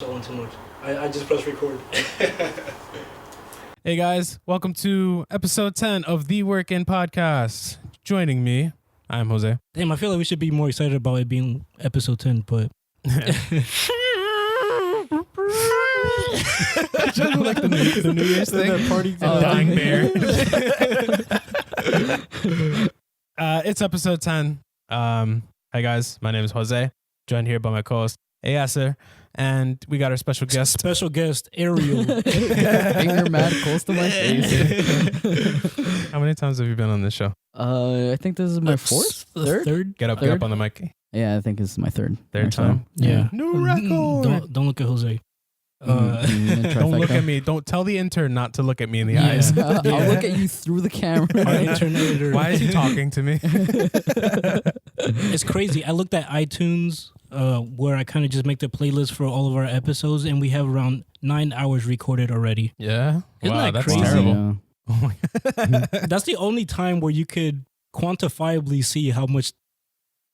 On too much. I just pressed record. Hey guys, welcome to episode 10 of the Workin' Podcast. Joining me, I'm Jose. Damn, I feel like we should be more excited about it being episode 10, but like the New Year's thing. The party Dying bear. It's episode 10. Hi guys, my name is Jose. Joined here by my co-host Ayasser, and we got our special guest. Ariel. Finger mad close to my face. How many times have you been on this show? I think this is my third. Get up on the mic. Yeah, I think this is my third time. Yeah. New record. Don't look at Jose. Don't look at me. Don't tell the intern not to look at me in the eyes. I'll look at you through the camera. Our intern editor. Why is he talking to me? It's crazy. I looked at iTunes, where I kind of just make the playlist for all of our episodes, and we have around 9 hours recorded already. Yeah. Isn't wow, that that's crazy? terrible. Yeah. That's the only time where you could quantifiably see how much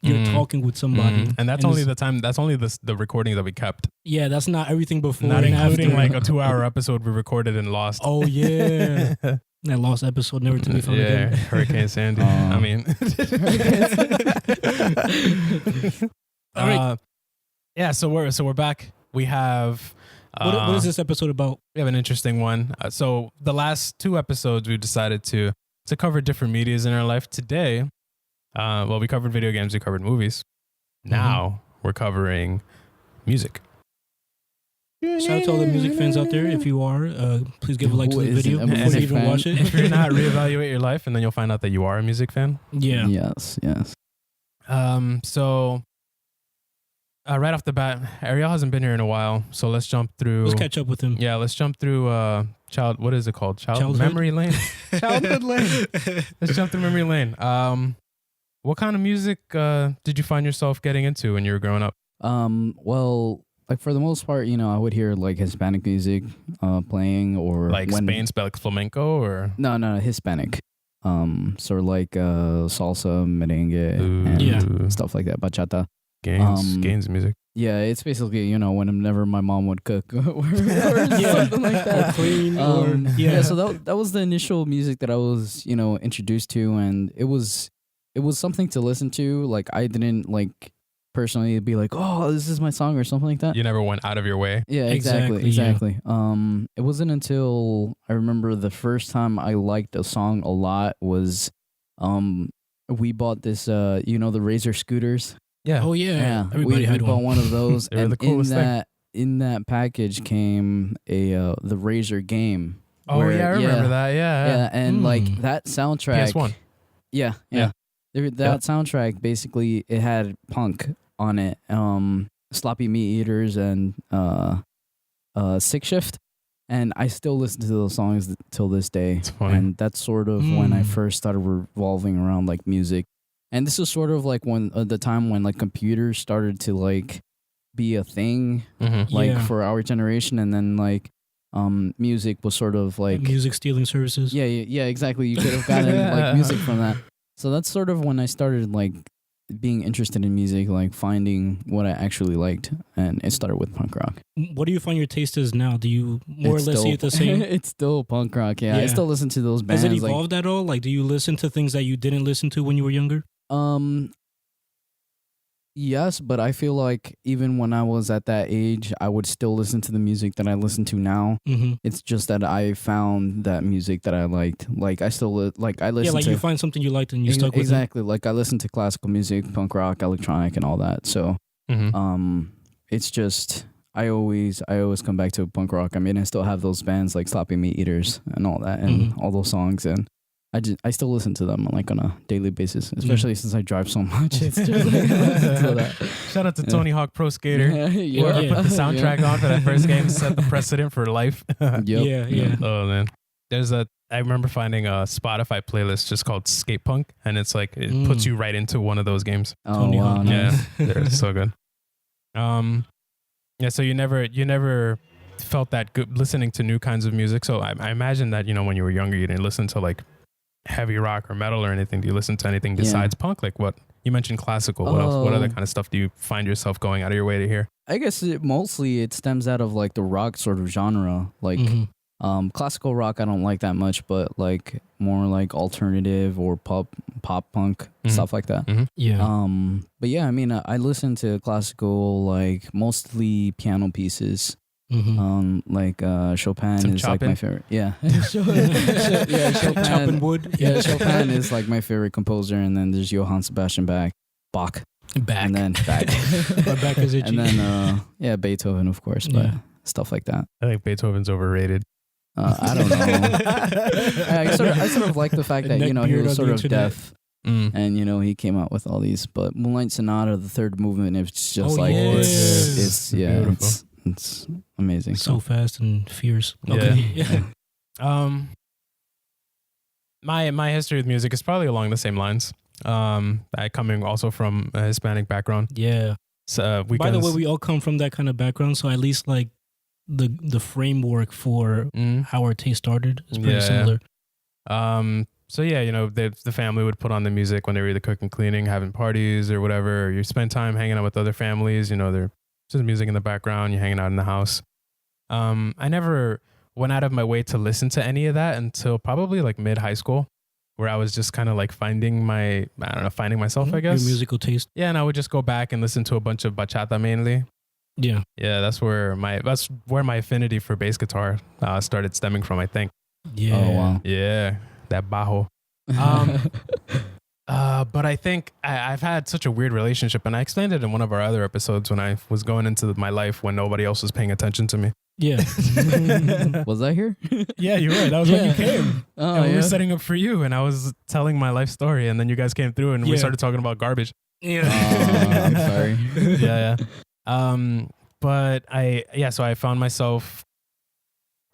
you're talking with somebody. And that's only the time. That's only the recording that we kept. Yeah, that's not everything before. Not and including after. like a 2-hour episode we recorded and lost. Oh yeah, that lost episode never to be found again. Hurricane Sandy. I mean, all right. Yeah. So we're back. We have. What is this episode about? We have an interesting one. So the last 2 episodes we decided to cover different medias in our life. Today, we covered video games. We covered movies. Now we're covering music. Shout out to all the music fans out there. If you are, please give a like to the video before you even watch it. If you're not, reevaluate your life, and then you'll find out that you are a music fan. Yeah. Yes. So right off the bat, Ariel hasn't been here in a while, so let's jump through. Let's catch up with him. Yeah, let's jump through what is it called? Childhood? Memory lane. Childhood lane. Let's jump through memory lane. What kind of music did you find yourself getting into when you were growing up? Well, like for the most part, I would hear like Hispanic music playing, or Like Spain, like flamenco, or no, Hispanic. Sort of like salsa, merengue, and stuff like that, bachata. Gaines music. Yeah, it's basically, whenever my mom would cook or something like that. Or clean. So that was the initial music that I was, introduced to, and it was something to listen to. Like, I didn't personally be like, oh, this is my song or something like that. You never went out of your way. Yeah, exactly. It wasn't until I remember the first time I liked a song a lot was we bought this the Razor scooters. Yeah. Oh yeah. Everybody we had bought one of those. They were and the coolest thing. In that package came the Razor game. Oh yeah, I remember that. Yeah. And like that soundtrack. PS1. Yeah. That soundtrack, basically, it had punk on it, Sloppy Meat Eaters and Sick Shift, and I still listen to those songs till this day. It's funny. And that's sort of when I first started revolving around like music. And this is sort of like when the time when like computers started to like be a thing, for our generation, and then like music was sort of like music stealing services. Yeah, exactly. You could have gotten like music from that. So that's sort of when I started like being interested in music, like finding what I actually liked, and it started with punk rock. What do you find your taste is now? Do you more or less see it the same? It's still punk rock, yeah. I still listen to those bands. Has it evolved at all? Like, do you listen to things that you didn't listen to when you were younger? Yes, but I feel like even when I was at that age, I would still listen to the music that I listen to now. It's just that I found that music that I liked. Like I still I listen. Yeah, like you find something you liked and you stuck with it. Exactly. Like I listen to classical music, punk rock, electronic, and all that. So, it's just I always come back to punk rock. I mean, I still have those bands like Sloppy Meat Eaters and all that, and all those songs, and I still listen to them like on a daily basis, especially since I drive so much. It's just like, listen to that. Shout out to Tony Hawk Pro Skater. Whoever put the soundtrack on for that first game set the precedent for life. Yeah. Oh man, I remember finding a Spotify playlist just called Skate Punk, and it's like it puts you right into one of those games. Oh Tony wow, Hawk. nice. Yeah, they're so good. So you never felt that good listening to new kinds of music. So I imagine that when you were younger, you didn't listen to like heavy rock or metal or anything. Do you listen to anything besides punk? Like what You mentioned classical. What else? What other kind of stuff do you find yourself going out of your way to hear? I guess it stems out of like the rock sort of genre. Like classical rock I don't like that much, but like more like alternative or pop punk stuff like that. Yeah. But yeah, I mean I listen to classical like mostly piano pieces. Like Chopin Some is chopping? like my favorite. Yeah. Yeah, Chopin. Chopping wood. Yeah, Chopin is like my favorite composer, and then there's Johann Sebastian Bach, Back. and then Bach. My back is itchy. And then yeah, Beethoven, of course, but stuff like that. I think Beethoven's overrated. I don't know. I sort of like the fact that, you know, he was sort of deaf. And, you know, he came out with all these. But Moonlight Sonata, the third movement, it's just it's amazing. So fast and fierce. Okay. My history with music is probably along the same lines. I coming also from a Hispanic background. Yeah. So by the way, we all come from that kind of background, so at least like the framework for how our taste started is pretty similar. So yeah, you know, the family would put on the music when they were either cooking, cleaning, having parties or whatever. Or you spend time hanging out with other families. You know, there's just music in the background. You're hanging out in the house. I never went out of my way to listen to any of that until probably like mid high school, where I was just kind of like finding myself, I guess. Your musical taste. Yeah, and I would just go back and listen to a bunch of bachata mainly. Yeah. Yeah, that's where my affinity for bass guitar started stemming from, I think. Yeah. Oh, wow. Yeah, that bajo. But I think I've had such a weird relationship, and I explained it in one of our other episodes when I was going into my life when nobody else was paying attention to me. Yeah. Was I here? Yeah, you're right. That was when you came. Oh, and we were setting up for you, and I was telling my life story, and then you guys came through, and we started talking about garbage. Yeah. I'm sorry. Yeah. But so I found myself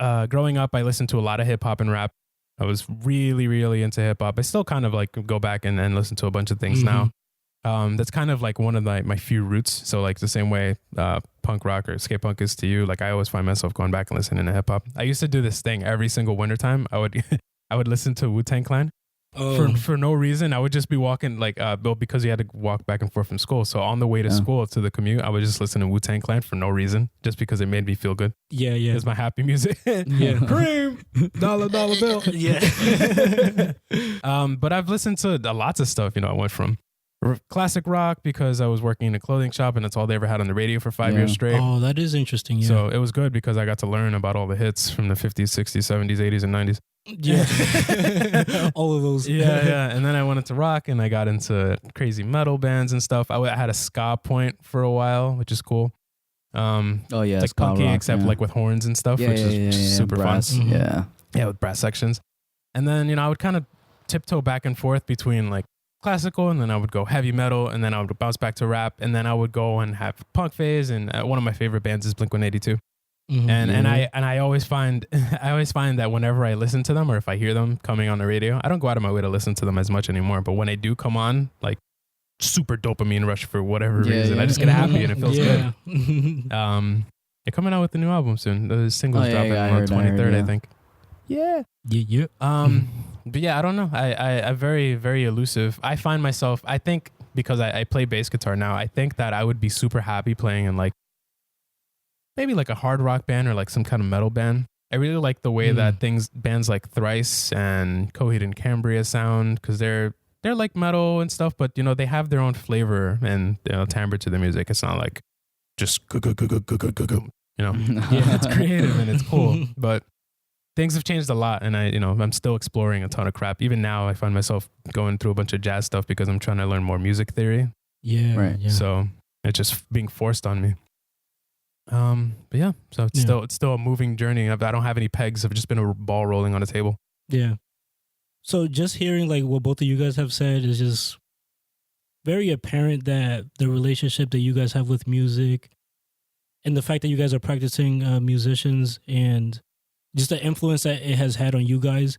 growing up, I listened to a lot of hip hop and rap. I was really, really into hip hop. I still kind of like go back and listen to a bunch of things now. That's kind of like one of my few roots. So like the same way punk rock or skate punk is to you, like I always find myself going back and listening to hip hop. I used to do this thing every single wintertime. I would listen to Wu-Tang Clan. For no reason. I would just be walking because you had to walk back and forth from school. So on the way to school, to the commute, I would just listen to Wu-Tang Clan for no reason, just because it made me feel good. Yeah. It's my happy music. Yeah. Cream, dollar bill. Yeah. But I've listened to lots of stuff. You know, I went from classic rock because I was working in a clothing shop and that's all they ever had on the radio for 5 years straight. Oh, that is interesting. Yeah. So it was good because I got to learn about all the hits from the 50s, 60s, 70s, 80s, and 90s. Yeah. All of those. Yeah. And then I went into rock and I got into crazy metal bands and stuff. I had a ska point for a while, which is cool. It's like punky, rock, except like with horns and stuff, which is super brass, fun. Mm-hmm. Yeah, with brass sections. And then, you know, I would kind of tiptoe back and forth between like classical, and then I would go heavy metal, and then I would bounce back to rap, and then I would go and have punk phase. And one of my favorite bands is Blink-182. And I always find that whenever I listen to them or if I hear them coming on the radio, I don't go out of my way to listen to them as much anymore. But when they do come on, like super dopamine rush for whatever reason, I just get happy and it feels good. They're coming out with the new album soon. The singles dropping on the 23rd, I think. Yeah. But yeah, I don't know. I'm very, very elusive. I find myself, I think because I play bass guitar now, I think that I would be super happy playing in like maybe like a hard rock band or like some kind of metal band. I really like the way that bands like Thrice and Coheed and Cambria sound, because they're like metal and stuff, but you know, they have their own flavor and timbre to the music. It's not like just you know. Yeah, it's creative and it's cool, but things have changed a lot, and I'm still exploring a ton of crap. Even now, I find myself going through a bunch of jazz stuff because I'm trying to learn more music theory. Yeah, right. Yeah. So it's just being forced on me. But yeah, so it's still a moving journey. I don't have any pegs. I've just been a ball rolling on a table. Yeah. So just hearing like what both of you guys have said is just very apparent that the relationship that you guys have with music and the fact that you guys are practicing musicians and just the influence that it has had on you guys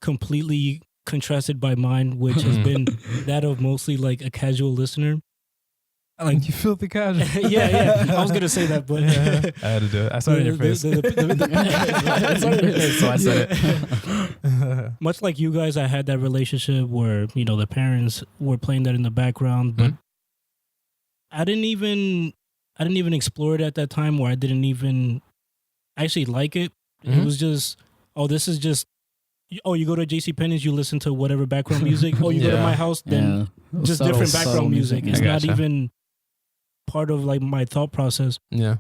completely contrasted by mine, which has been that of mostly like a casual listener. Like you filthy casual. yeah. I was gonna say that, but I had to do it. I saw it in your face. So I said it. Much like you guys, I had that relationship where the parents were playing that in the background, but I didn't even explore it at that time, where I didn't even actually like it. It was just, this is just. You go to JCPenney's, you listen to whatever background music. You go to my house, then just different background music. It's not even part of like my thought process. Yeah.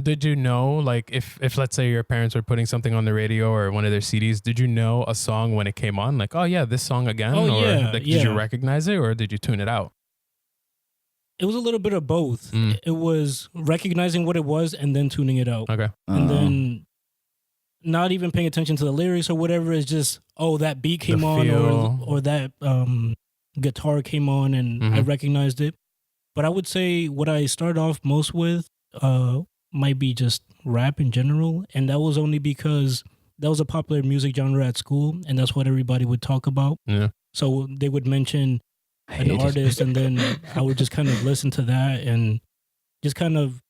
Did you know, like, if let's say your parents were putting something on the radio or one of their CDs, did you know a song when it came on? Like, oh yeah, this song again? Did you recognize it, or did you tune it out? It was a little bit of both. It was recognizing what it was and then tuning it out. Okay. And then not even paying attention to the lyrics or whatever. It's just, that beat came on or that guitar came on and I recognized it. But I would say what I started off most with might be just rap in general. And that was only because that was a popular music genre at school, and that's what everybody would talk about. Yeah. So they would mention an artist, and then I would just kind of listen to that, and just kind of,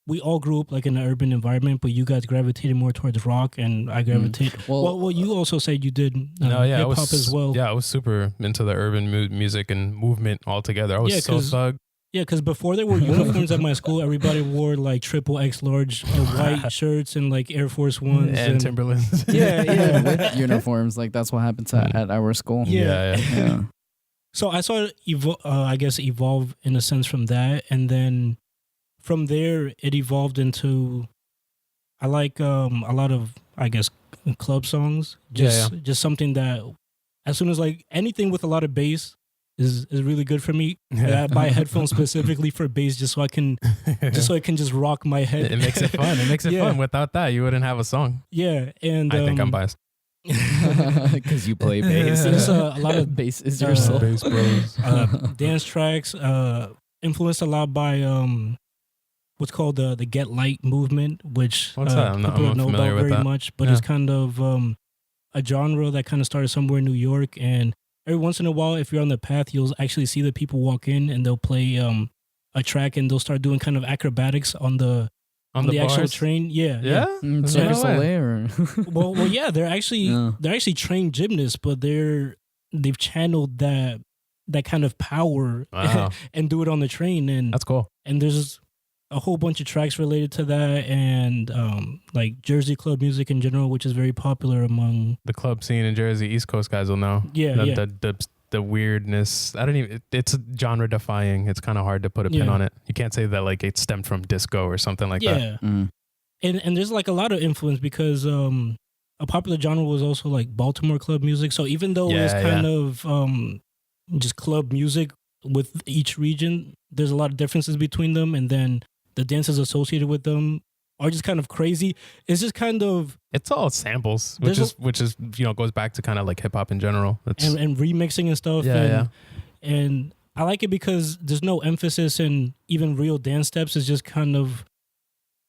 we all grew up like in an urban environment, but you guys gravitated more towards rock, and I gravitated. Well, you also said you did hip hop as well. Yeah, I was super into the urban music and movement altogether. I was so thug. Yeah, because before there were uniforms at my school, everybody wore like XXX large white shirts and like Air Force Ones and Timberlands. Yeah. With uniforms, like that's what happens at our school. Yeah. So I saw it evolve in a sense from that, and then from there it evolved into, I like a lot of, I guess, club songs. Just something that, as soon as like anything with a lot of bass is really good for me. I buy headphones specifically for bass, just so I can just rock my head. It makes it fun. It makes it fun. Without that, you wouldn't have a song. Yeah, and I think I'm biased because you play bass. There's a lot of bass is your soul. Bass bros. Dance tracks influenced a lot by what's called the Get Light movement, which people don't know about very much, but it's kind of a genre that kind of started somewhere in New York. And every once in a while, if you're on the path, you'll actually see the people walk in and they'll play a track, and they'll start doing kind of acrobatics on the actual train. Yeah. Cirque du Soleil. Well, yeah, they're actually trained gymnasts, but they've channeled that kind of power and do it on the train, and that's cool. And there's a whole bunch of tracks related to that, and like Jersey club music in general, which is very popular among the club scene in Jersey. East Coast guys will know. The weirdness. It's genre defying. It's kind of hard to put a pin on it. You can't say that like it stemmed from disco or something like that. And there's like a lot of influence, because a popular genre was also like Baltimore club music. So even though it's kind of just club music with each region, there's a lot of differences between them, and then the dances associated with them are just kind of crazy. It's just kind of, it's all samples, which is goes back to kind of like hip hop in general. And remixing and stuff. And I like it because there's no emphasis in even real dance steps. It's just kind of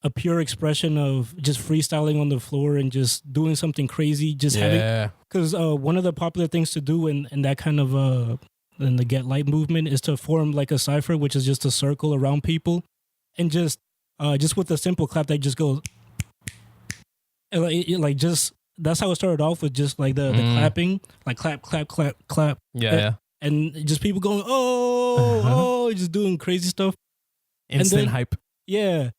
a pure expression of just freestyling on the floor and just doing something crazy. Just having, because one of the popular things to do in that kind of in the Get Light movement is to form like a cipher, which is just a circle around people, and just with a simple clap that just goes, like just, that's how it started off, with just like the clapping, like clap, clap, clap, clap. And just people going, just doing crazy stuff. Instant hype. Yeah.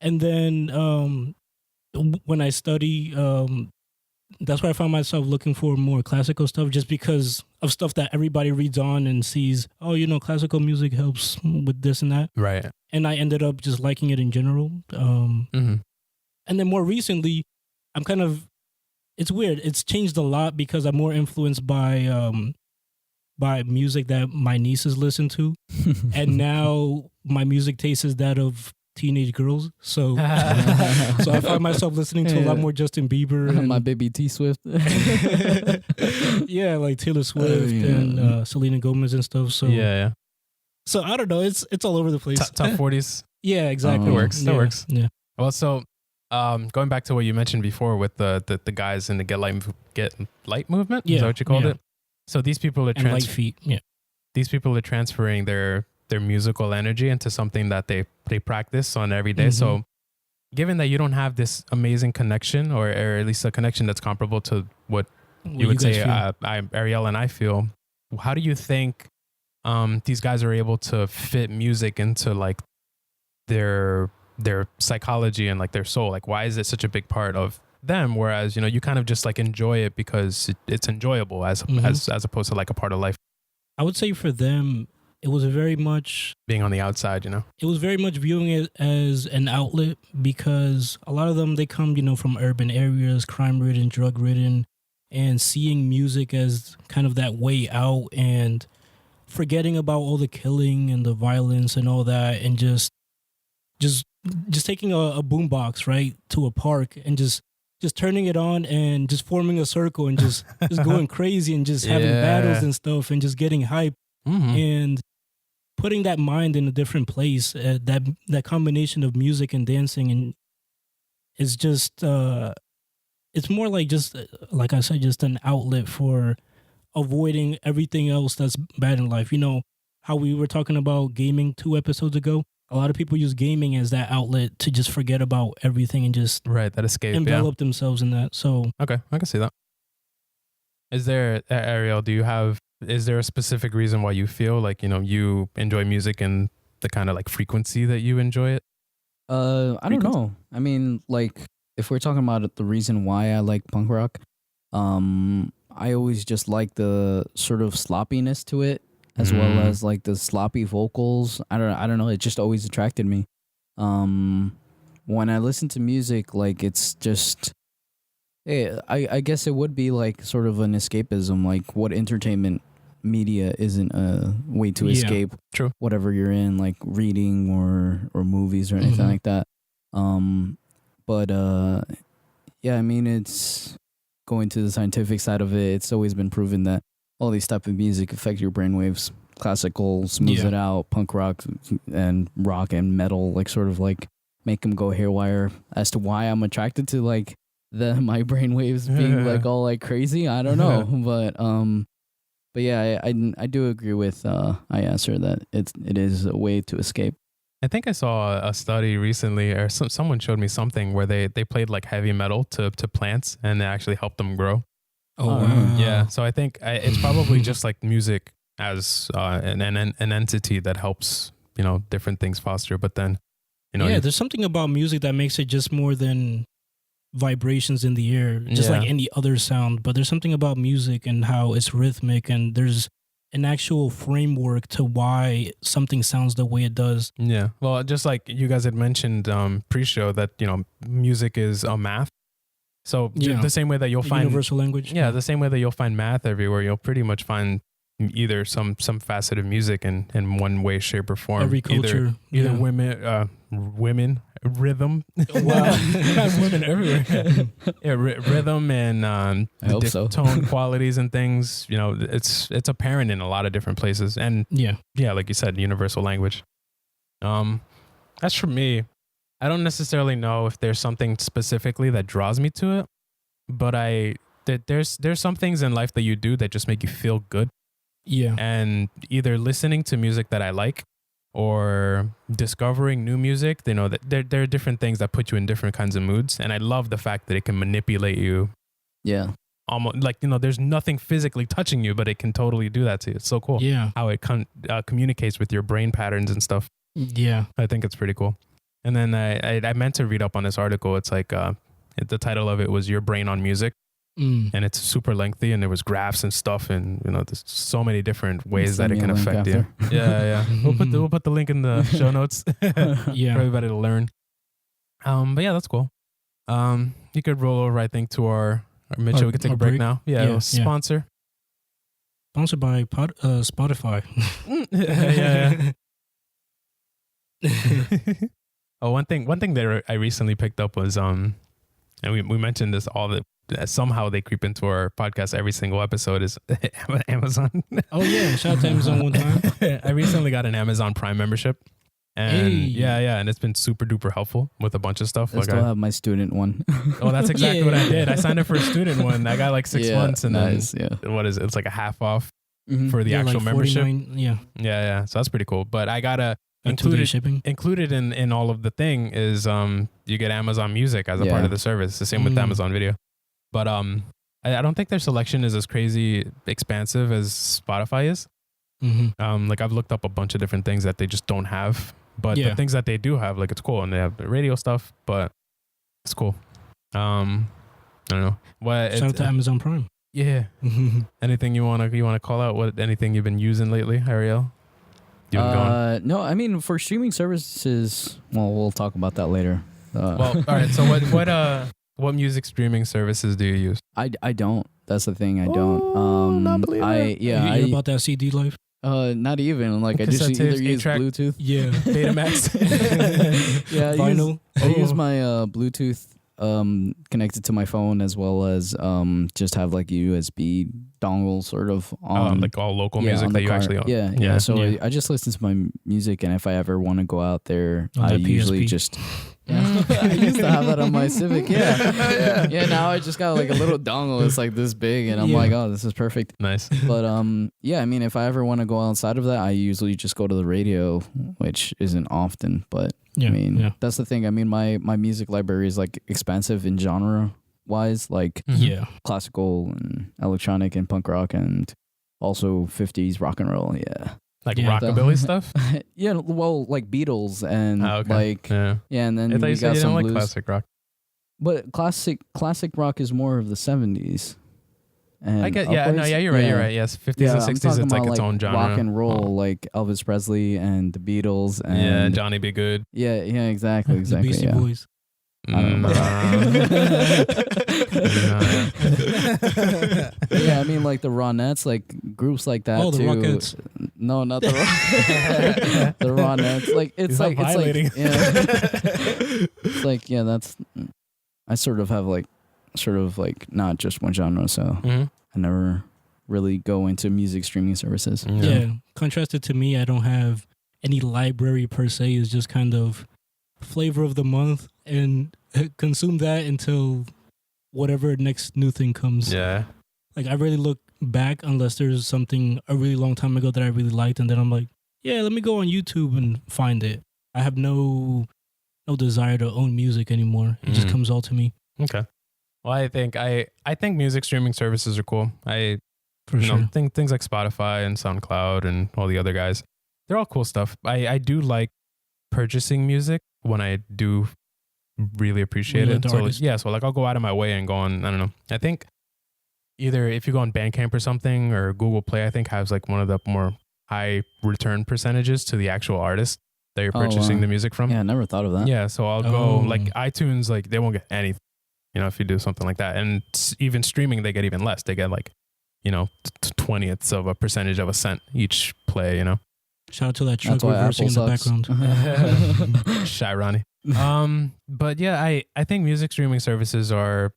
And then when I study, that's where I found myself looking for more classical stuff, just because of stuff that everybody reads on and sees. Classical music helps with this and that. Right. And I ended up just liking it in general. And then more recently, it's weird. It's changed a lot because I'm more influenced by music that my nieces listen to. And now my music taste is that of teenage girls. So I find myself listening to a lot more Justin Bieber and my baby T Swift. Yeah, like Taylor Swift and Selena Gomez and stuff. So so I don't know, it's all over the place. Top 40s. Yeah, exactly. That works. Yeah. Well, so going back to what you mentioned before with the guys in the Get Light movement, is that what you called it? So these people are light feet. Yeah. These people are transferring their their musical energy into something that they practice on every day. So given that you don't have this amazing connection, or at least a connection that's comparable to what you would say Ariel and I feel, how do you think these guys are able to fit music into like their psychology and like their soul? Like, why is it such a big part of them, whereas, you know, you kind of just like enjoy it because it's enjoyable as opposed to like a part of life? I would say for them, it was very much being on the outside, you know? It was very much viewing it as an outlet, because a lot of them, they come, you know, from urban areas, crime-ridden, drug-ridden, and seeing music as kind of that way out and forgetting about all the killing and the violence and all that, and just taking a boombox, right, to a park and just turning it on and just forming a circle and just going crazy and just having battles and stuff and just getting hype and putting that mind in a different place. That combination of music and dancing, and it's just it's more like, just like I said, just an outlet for avoiding everything else that's bad in life. You know how we were talking about gaming 2 episodes ago? A lot of people use gaming as that outlet to just forget about everything and just that escape, envelop themselves in that. So okay, I can see that. Is there, Ariel, is there a specific reason why you feel like, you know, you enjoy music and the kind of like frequency that you enjoy it? I don't know. I mean, like, if we're talking about the reason why I like punk rock, I always just like the sort of sloppiness to it, as well as like the sloppy vocals. I don't know. It just always attracted me. When I listen to music, like, it's just, I guess it would be like sort of an escapism. Like, what entertainment media isn't a way to escape whatever you're in, like reading or movies or anything like that. But I mean, it's going to the scientific side of it. It's always been proven that all these type of music affect your brainwaves. Classical smooths it out, punk rock and rock and metal, like, sort of like make them go haywire. As to why I'm attracted to like my brainwaves being like all like crazy, I don't know. But yeah, I do agree with Ayasser that it is a way to escape. I think I saw a study recently, or someone showed me something where they played like heavy metal to plants, and it actually helped them grow. Oh, wow. Yeah. So I think it's probably just like music as an entity that helps, you know, different things foster. But then, you know, there's something about music that makes it just more than vibrations in the air, just like any other sound. But there's something about music and how it's rhythmic, and there's an actual framework to why something sounds the way it does. Yeah. Well, just like you guys had mentioned pre-show, that, you know, music is a math. So the same way that you'll find universal language. Yeah, the same way that you'll find math everywhere, you'll pretty much find either some facet of music in one way, shape, or form. Every culture, either women, rhythm. Wow, women everywhere. Rhythm and tone qualities and things. You know, it's apparent in a lot of different places. And like you said, universal language. As for me, I don't necessarily know if there's something specifically that draws me to it, but there's some things in life that you do that just make you feel good. Yeah. And either listening to music that I like or discovering new music, you know, that there are different things that put you in different kinds of moods. And I love the fact that it can manipulate you. Yeah. Almost like, you know, there's nothing physically touching you, but it can totally do that to you. It's so cool. Yeah. How it communicates with your brain patterns and stuff. Yeah. I think it's pretty cool. And then I meant to read up on this article. It's like, the title of it was Your Brain on Music. And it's super lengthy, and there was graphs and stuff, and, you know, there's so many different ways that it can affect you. Yeah. We'll put the link in the show notes for everybody to learn. But yeah, that's cool. You could roll over, I think, to our Mitchell. We could take a break now. Yeah. Sponsor. Sponsored by Spotify. Yeah. Oh, one thing that I recently picked up was and we mentioned this somehow they creep into our podcast every single episode, is Amazon. Oh yeah, shout out to Amazon one time. I recently got an Amazon Prime membership, and and it's been super duper helpful with a bunch of stuff. I still have my student one. Oh, that's exactly what I did. I signed up for a student one. I got like 6 months, and nice, then what is it? It's like a half off. for the actual like membership. Yeah. So that's pretty cool. But I gotta Like 2-day shipping. included in all of the thing is you get Amazon Music as a part of the service. It's the same with Amazon Video. But I don't think their selection is as crazy expansive as Spotify is. Like I've looked up a bunch of different things that they just don't have. But the things that they do have, like it's cool, and they have the radio stuff, but it's cool. I don't know. Shout out to Amazon Prime. Yeah. Anything you wanna call out? What anything you've been using lately, Ariel? No, I mean for streaming services. Well, we'll talk about that later. Well, all right. So what music streaming services do you use? I don't. That's the thing. I don't. Not believe it. You hear about that CD life? Not even. Like I just either use Bluetooth. Yeah. Betamax. Yeah. Vinyl. I use my Bluetooth connected to my phone, as well as just have like a USB dongle sort of on like all local music that you actually own. Yeah. So I just listen to my music, and if I ever want to go out there, I usually just I used to have that on my Civic. Yeah. Now I just got like a little dongle. It's like this big, and I'm like, oh, this is perfect. Nice. But yeah. I mean, if I ever want to go outside of that, I usually just go to the radio, which isn't often, but. I mean, that's the thing. I mean, my music library is like expansive in genre wise, like classical and electronic and punk rock, and also 50s rock and roll. Yeah. Like rockabilly stuff? Yeah. Well, like Beatles and like, and then I thought you said you don't like classic rock. But classic rock is more of the 70s. And I get, you're right. You're right. Yes, 50s and 60s, it's like its own genre. Rock and roll, like Elvis Presley and the Beatles, and Johnny B. Good. Yeah, exactly. The Beastie Boys. I don't know. Yeah, I mean, like the Ronettes, like groups like that. Oh, the too. Rockettes. No, not the Rockettes. The Ronettes. Like it's like it's like that's. I sort of have like not just one genre, so I never really go into music streaming services. Yeah. Contrasted to me, I don't have any library per se. It's just kind of flavor of the month and consume that until whatever next new thing comes. Yeah. Like I really look back unless there's something a really long time ago that I really liked, and then I'm like, yeah, let me go on YouTube and find it. I have no desire to own music anymore. It just comes all to me. Okay. Well, I think music streaming services are cool. For sure. Things like Spotify and SoundCloud and all the other guys, they're all cool stuff. I do like purchasing music when I do really appreciate it. So like I'll go out of my way and go on, I don't know. I think either if you go on Bandcamp or something, or Google Play, I think has like one of the more high return percentages to the actual artist that you're purchasing the music from. Yeah, I never thought of that. Yeah, so I'll go like iTunes, like they won't get anything. If you do something like that. And even streaming, they get even less. They get like, 20ths of a percentage of a cent each play, Shout out to that truck reversing in the background. Shy Ronnie. But yeah, I think music streaming services are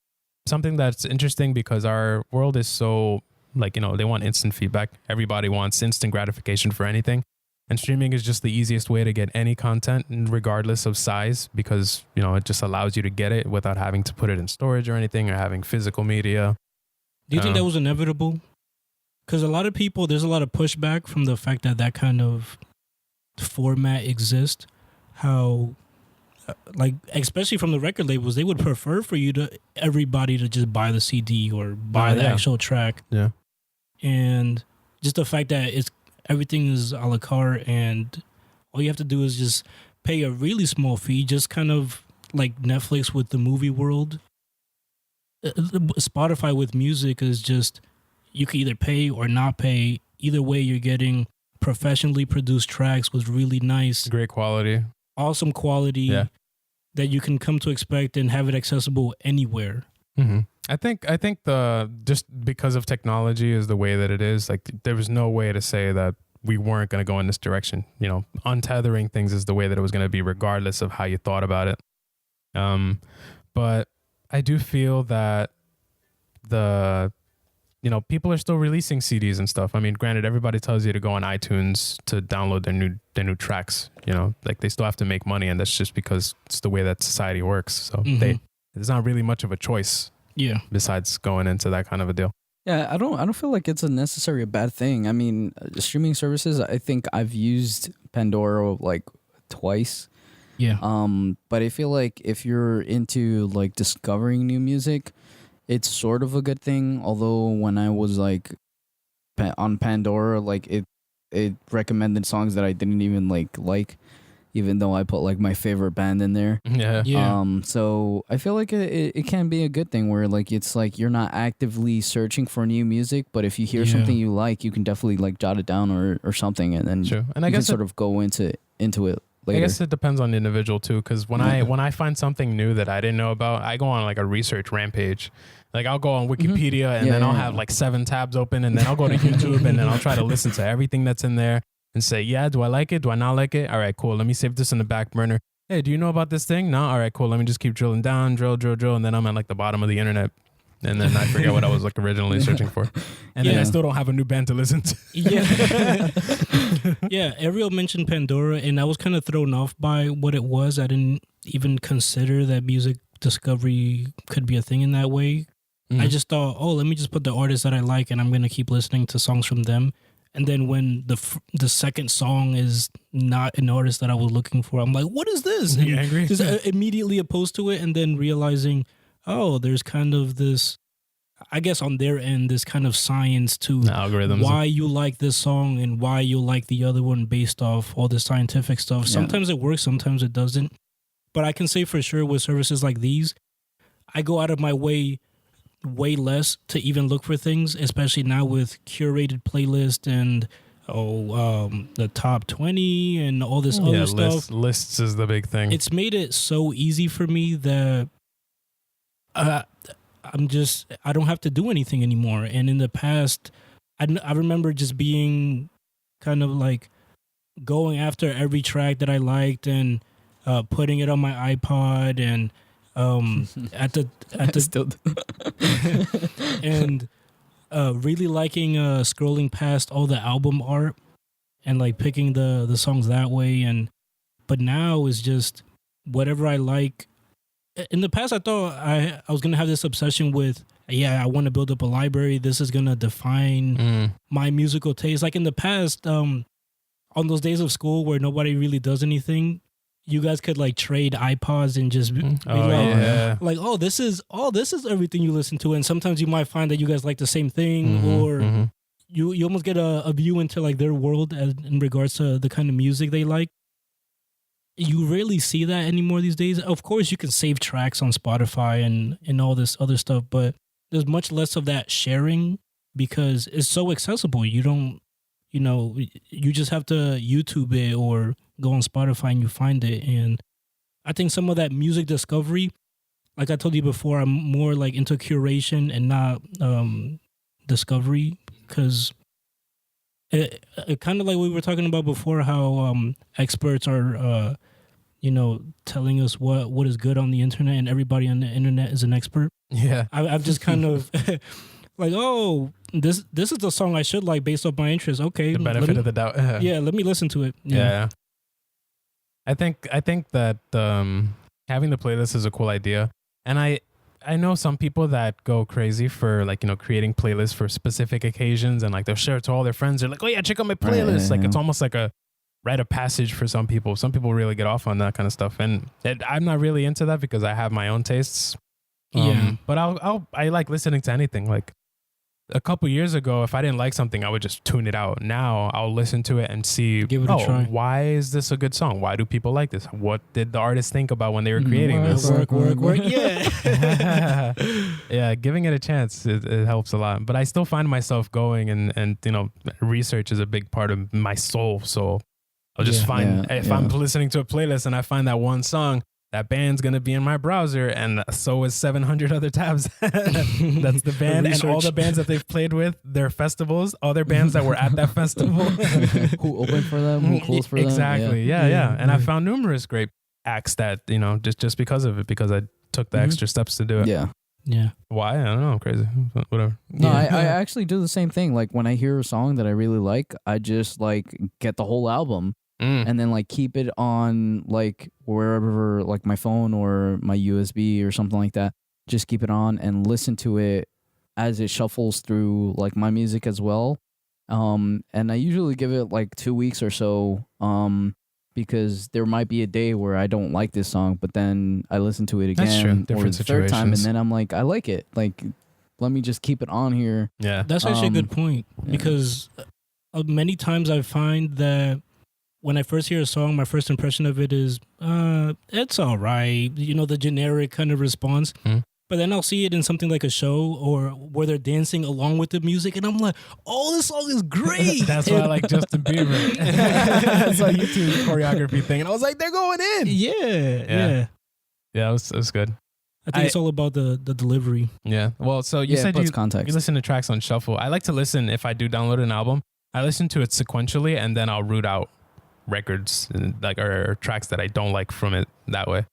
something that's interesting because our world is so like, they want instant feedback. Everybody wants instant gratification for anything. And streaming is just the easiest way to get any content, regardless of size, because, it just allows you to get it without having to put it in storage or anything, or having physical media. Do you think that was inevitable? Because a lot of people, there's a lot of pushback from the fact that kind of format exists. How, like, especially from the record labels, they would prefer for everybody to just buy the CD or buy the actual track. Yeah. And just the fact that everything is a la carte, and all you have to do is just pay a really small fee, just kind of like Netflix with the movie world. Spotify with music is just, you can either pay or not pay. Either way, you're getting professionally produced tracks with really nice, great quality, awesome quality that you can come to expect and have it accessible anywhere. Mm-hmm. I think just because of technology is the way that it is, like there was no way to say that we weren't going to go in this direction. Untethering things is the way that it was going to be, regardless of how you thought about it. But I do feel that people are still releasing CDs and stuff. I mean, granted, everybody tells you to go on iTunes to download their new tracks. Like they still have to make money, and that's just because it's the way that society works. So there's not really much of a choice. Yeah. Besides going into that kind of a deal. Yeah, I don't feel like it's a necessarily a bad thing. I mean, streaming services, I think I've used Pandora like twice. Yeah. But I feel like if you're into like discovering new music, it's sort of a good thing. Although when I was like on Pandora, like it recommended songs that I didn't even like, even though I put like my favorite band in there. Yeah. Yeah. So I feel like it can be a good thing where like it's like you're not actively searching for new music, but if you hear Yeah. something you like, you can definitely like jot it down or something, and then True. And I you can guess sort of go into it later. I guess it depends on the individual too, because when I find something new that I didn't know about, I go on like a research rampage. Like I'll go on Wikipedia and then I'll have like 7 tabs open, and then I'll go to YouTube and then I'll try to listen to everything that's in there and say, yeah, do I like it? Do I not like it? All right, cool. Let me save this in the back burner. Hey, do you know about this thing? No? All right, cool. Let me just keep drilling down, drill. And then I'm at like the bottom of the internet. And then I forget what I was like originally searching for. And then I still don't have a new band to listen to. Yeah. Yeah, Ariel mentioned Pandora, and I was kind of thrown off by what it was. I didn't even consider that music discovery could be a thing in that way. I just thought, oh, let me just put the artists that I like, and I'm going to keep listening to songs from them. And then when the second song is not an artist that I was looking for, I'm like, what is this? And You angry? just immediately opposed to it, and then realizing, oh, there's kind of this, I guess on their end, this kind of science to Algorithms. why you like this song and why you like the other one based off all the scientific stuff. Yeah. Sometimes it works, sometimes it doesn't. But I can say for sure with services like these, I go out of my way less to even look for things, especially now with curated playlist and the top 20 and all this other stuff. Lists is the big thing. It's made it so easy for me that I don't have to do anything anymore. And in the past, I remember just being kind of like going after every track that I liked and putting it on my iPod and at the Still do. and really liking scrolling past all the album art and like picking the songs that way. But now it's just whatever I like. In the past, I thought I was gonna have this obsession with, I want to build up a library. This is gonna define my musical taste. Like in the past, on those days of school where nobody really does anything, you guys could like trade iPods and just be like, oh, this is everything you listen to. And sometimes you might find that you guys like the same thing, or you almost get a view into like their world in regards to the kind of music they like. You rarely see that anymore these days. Of course, you can save tracks on Spotify and all this other stuff, but there's much less of that sharing because it's so accessible. You don't, you just have to YouTube it or go on Spotify and you find it. And I think some of that music discovery, like I told you before, I'm more like into curation and not discovery, because it kind of like we were talking about before, how experts are telling us what is good on the internet, and everybody on the internet is an expert. Yeah. I've just kind of like, oh, this is a song I should like based off my interest. Okay, The benefit of the doubt. Yeah, let me listen to it. Yeah. I think that having the playlist is a cool idea, and I know some people that go crazy for like creating playlists for specific occasions, and like they'll share it to all their friends. They're like, oh yeah, check out my playlist. Like it's almost like a rite of passage for some people. Some people really get off on that kind of stuff, and I'm not really into that because I have my own tastes. But I like listening to anything. Like a couple years ago, if I didn't like something, I would just tune it out. Now I'll listen to it and see, give it a try. Why is this a good song? Why do people like this? What did the artist think about when they were creating this? Work. Yeah. Yeah, giving it a chance, it helps a lot. But I still find myself going and research is a big part of my soul. So I'll just find, if I'm listening to a playlist and I find that one song, that band's going to be in my browser, and so is 700 other tabs. That's the band and all the bands that they've played with, their festivals, other bands that were at that festival. Who opened for them, who closed for them. Exactly, yeah. And I found numerous great acts that, just because of it, because I took the extra steps to do it. Yeah. Why? I don't know. Crazy. Whatever. No, I actually do the same thing. Like when I hear a song that I really like, I just like get the whole album. And then like keep it on like wherever, like my phone or my USB or something like that. Just keep it on and listen to it as it shuffles through like my music as well. And I usually give it like 2 weeks or so. Because there might be a day where I don't like this song, but then I listen to it again or the third time, and then I'm like, I like it. Like, let me just keep it on here. Yeah, that's actually a good point, because many times I find that when I first hear a song, my first impression of it is, it's all right, you know, the generic kind of response. But then I'll see it in something like a show or where they're dancing along with the music, and I'm like, "Oh, this song is great!" That's why I like Justin Bieber. That's a YouTube choreography thing, and I was like, "They're going in." Yeah. It was good. I think it's all about the delivery. Yeah. Well, so you said you listen to tracks on shuffle. I like to listen if I do download an album. I listen to it sequentially, and then I'll root out records like or tracks that I don't like from it that way.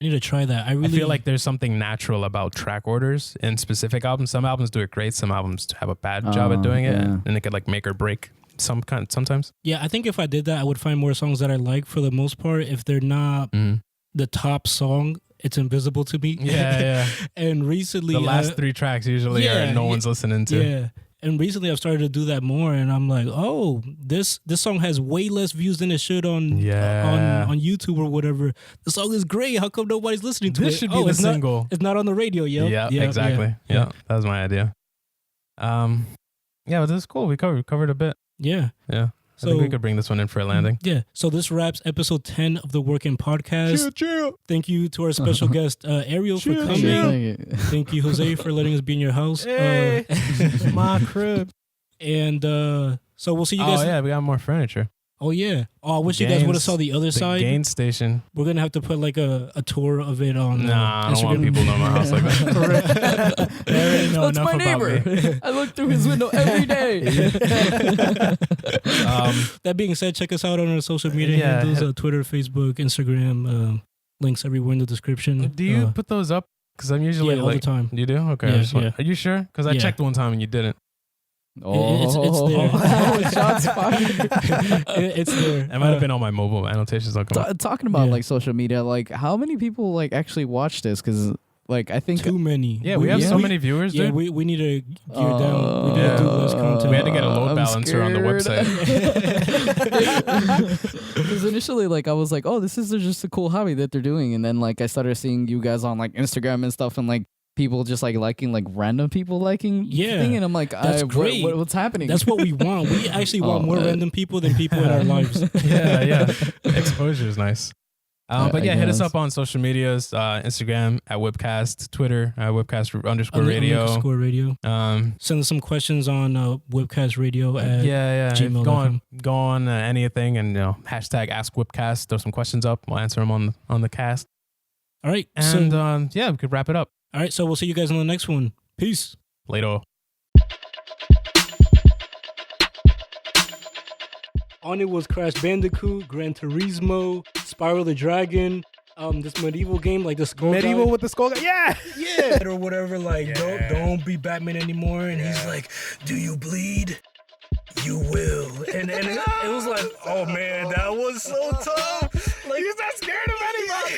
I need to try that. I feel like there's something natural about track orders in specific albums. Some albums do it great. Some albums have a bad job at doing it, and it could like make or break sometimes. Yeah, I think if I did that, I would find more songs that I like for the most part. If they're not the top song, it's invisible to me. Yeah. And recently, the last 3 tracks usually are no one's listening to. Yeah. And recently I've started to do that more, and I'm like, oh, this song has way less views than it should on YouTube or whatever. The song is great. How come nobody's listening to it? This should be the single. It's not on the radio, yo. Yeah, exactly. Yeah, that was my idea. Yeah, but this is cool. We covered a bit. Yeah. So I think we could bring this one in for a landing. Yeah. So this wraps episode 10 of the Working Podcast. Chill. Thank you to our special guest, Ariel, for coming. Thank you, Jose, for letting us be in your house. Hey, my crib. And so we'll see you guys. Oh, yeah, we got more furniture. Oh, yeah. Oh, I wish you guys would have saw the other side. The gain station. We're going to have to put like a tour of it on Nah, I don't want people to know my house like that. They already know That's enough my neighbor. about me. I look through his window every day. That being said, check us out on our social media handles, Twitter, Facebook, Instagram, links everywhere in the description. Do you put those up? Because I'm usually all the time. You do? Okay. Are you sure? Because I checked one time and you didn't. It's there. Shots fired. It's there. It might have been on my mobile. Annotations don't come up. Talking about like social media, like how many people like actually watch this? Because like I think too many. Yeah, we have so many viewers. Dude. Yeah, we need to gear down. We need to do less content. We had to get a load balancer on the website. Because initially, like I was like, oh, this is just a cool hobby that they're doing, and then like I started seeing you guys on like Instagram and stuff, and like people just like liking like random people liking thing, and I'm like, that's great. What's happening? That's what we want. We actually want more random people than people in our lives. Yeah. Exposure is nice. But yeah, hit us up on social medias, Instagram at WIPcast, Twitter at WIPcast_radio. Send us some questions on WIPcast_radio at gmail.com. Go on anything and hashtag Ask WIPcast. Throw some questions up. We'll answer them on the cast. All right. And we could wrap it up. All right, so we'll see you guys on the next one. Peace. Later. On it was Crash Bandicoot, Gran Turismo, Spyro the Dragon, this medieval game like the skull medieval guy. With the skull guy. Yeah, or whatever. Like don't be Batman anymore. And he's like, do you bleed? You will. And it was like, oh man, that was so tough. Like, he's not scared of anybody.